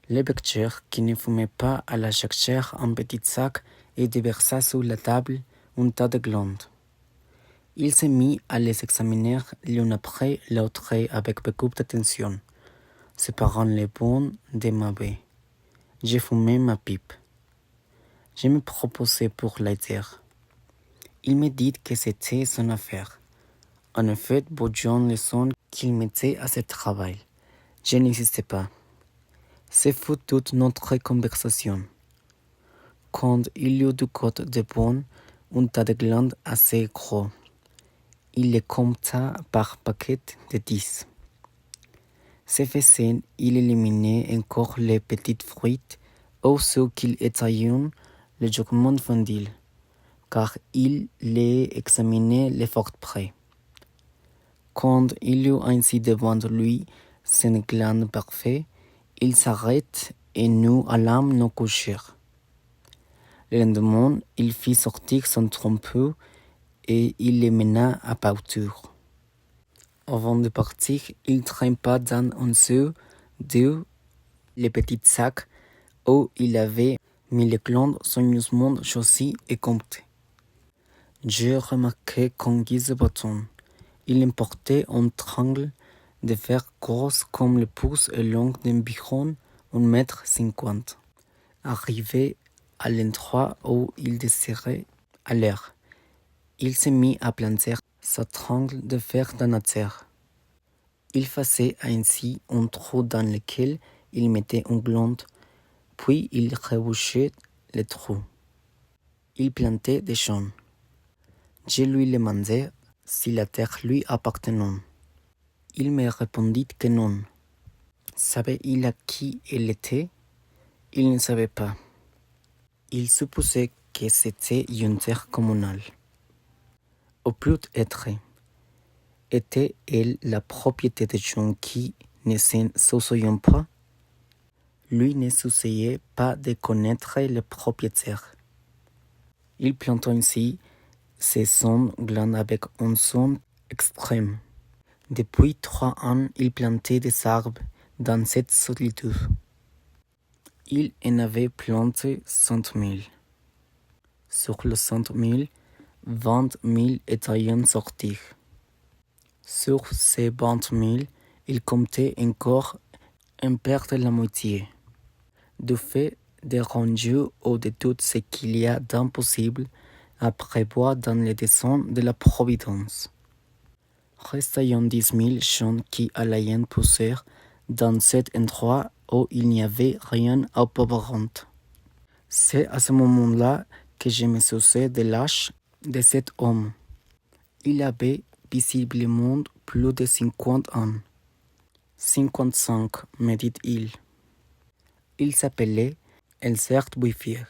Le berger, qui ne fumait pas à la jachère un petit sac et déversa sur la table un tas de glandes. Il se mit à les examiner l'une après l'autre avec beaucoup d'attention, séparant les bonnes des mauvais. J'ai fumé ma pipe. Je me proposais pour l'aider. Il me dit que c'était son affaire. En effet, voyant le son qu'il mettait à ce travail, je n'insistais pas. Ce fut toute notre conversation. Quand il eut du côté de bon un tas de glandes assez gros, il les compta par paquet de 10. Ce faisant, il éliminait encore les petits fruits ou ceux qu'il étaient légèrement fendus, car il les examinait de fort près. Quand il eut ainsi devant lui ses glandes parfaites, il s'arrête et nous allâmes nous coucher. Le lendemain, il fit sortir son trompeau et il les mena à pâture. Avant de partir, il trempa dans un seau d'eau le petit sac où il avait mis les glandes soigneusement choisies et comptées. J'ai remarqué qu'en guise de bâton, il emportait un triangle de fer gros comme le pouce et long d'environ 1,50 m. Arrivé à l'endroit où il désirait aller, il se mit à planter sa triangle de fer dans la terre. Il faisait ainsi un trou dans lequel il mettait une glande, puis il rebouchait le trou. Il plantait des champs. Je lui demandai si la terre lui appartenait. Il me répondit que non. Savait-il à qui elle était? Il ne savait pas. Il supposait que c'était une terre communale. Ou peut-être était-elle la propriété de gens qui ne s'en souciaient pas? Lui ne souciait pas de connaître le propriétaire. Il planta ainsi ses 100 glandes avec un soin extrême. Depuis 3 ans, il plantait des arbres dans cette solitude. Il en avait planté 100 000. Sur les 100 000, 20 000 étaient sortis. Sur ces 20 000, il comptait encore en perdre la moitié. Du fait des rangées ou de tout ce qu'il y a d'impossible à prévoir dans les desseins de la Providence. Restaient 10 000 champs qui allaient pousser dans cet endroit où il n'y avait rien auparavant. C'est à ce moment-là que je me souciais de l'âge de cet homme. Il avait visiblement plus de 50 ans. 55, me dit-il. Il s'appelait Elzert Bouifier.